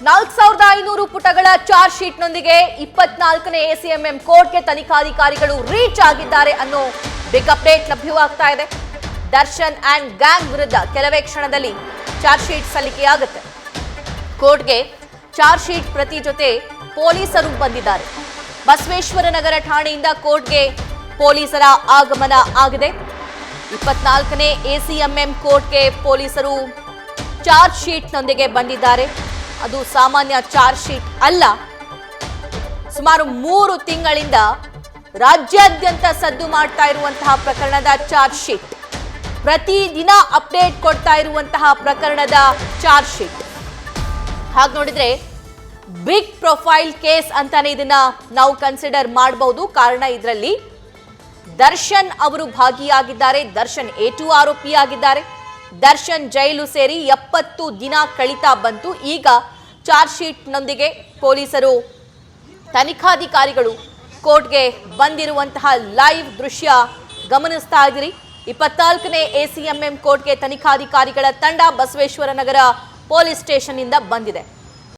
4500 ಪುಟಗಳ charge ಶೀಟ್ನೊಂದಿಗೆ 24ನೇ ACMM ಕೋರ್ಟ್ಗೆ ತನಿಖಾಧಿಕಾರಿಗಳು ರೀಚ್ ಆಗಿದ್ದಾರೆ ಅನ್ನೋ ಬಿಗ್ ಅಪ್ಡೇಟ್ ಲಭ್ಯವಾಗ್ತಾ ಇದೆ. ದರ್ಶನ್ ಅಂಡ್ ಗ್ಯಾಂಗ್ ವಿರುದ್ಧ ಕೆಲವೇ ಕ್ಷಣದಲ್ಲಿ ಚಾರ್ಜ್ ಶೀಟ್ ಸಲ್ಲಿಕೆಯಾಗುತ್ತೆ. ಕೋರ್ಟ್ಗೆ ಚಾರ್ಜ್ ಶೀಟ್ ಪ್ರತಿ ಜೊತೆ ಪೊಲೀಸರು ಬಂದಿದ್ದಾರೆ. ಬಸವೇಶ್ವರ ನಗರ ಠಾಣೆಯಿಂದ ಕೋರ್ಟ್ಗೆ ಪೊಲೀಸರ ಆಗಮನ ಆಗಿದೆ. 24ನೇ ಎಸಿಎಂಎಂ ಕೋರ್ಟ್ಗೆ ಪೊಲೀಸರು ಚಾರ್ಜ್ ಶೀಟ್ನೊಂದಿಗೆ ಬಂದಿದ್ದಾರೆ. ಅದು ಸಾಮಾನ್ಯ ಚಾರ್ಜ್ ಶೀಟ್ ಅಲ್ಲ. ಸುಮಾರು 3 ತಿಂಗಳಿಂದ ರಾಜ್ಯಾದ್ಯಂತ ಸದ್ದು ಮಾಡ್ತಾ ಇರುವಂತಹ ಪ್ರಕರಣದ ಚಾರ್ಜ್ ಶೀಟ್, ಪ್ರತಿದಿನ ಅಪ್ಡೇಟ್ ಕೊಡ್ತಾ ಇರುವಂತಹ ಪ್ರಕರಣದ ಚಾರ್ಜ್ ಶೀಟ್. ಹಾಗೆ ನೋಡಿದ್ರೆ ಬಿಗ್ ಪ್ರೊಫೈಲ್ ಕೇಸ್ ಅಂತಾನೆ ಇದನ್ನ ನಾವು ಕನ್ಸಿಡರ್ ಮಾಡಬಹುದು. ಕಾರಣ ಇದರಲ್ಲಿ ದರ್ಶನ್ ಅವರು ಭಾಗಿಯಾಗಿದ್ದಾರೆ. ದರ್ಶನ್ A2 ಆರೋಪಿಯಾಗಿದ್ದಾರೆ. ದರ್ಶನ್ ಜೈಲು ಸೇರಿ 70 ದಿನ ಕಳೀತಾ ಬಂತು. ಈಗ ಚಾರ್ಜ್ ಶೀಟ್ನೊಂದಿಗೆ ಪೊಲೀಸರು ತನಿಖಾಧಿಕಾರಿಗಳು ಕೋರ್ಟ್ಗೆ ಬಂದಿರುವಂತಹ ಲೈವ್ ದೃಶ್ಯ ಗಮನಿಸ್ತಾ ಇದ್ದೀರಿ. 24ನೇ ಎಸಿಎಂಎಂ ಕೋರ್ಟ್ಗೆ ತನಿಖಾಧಿಕಾರಿಗಳ ತಂಡ ಬಸವೇಶ್ವರ ನಗರ ಪೊಲೀಸ್ ಸ್ಟೇಷನ್ ಇಂದ ಬಂದಿದೆ.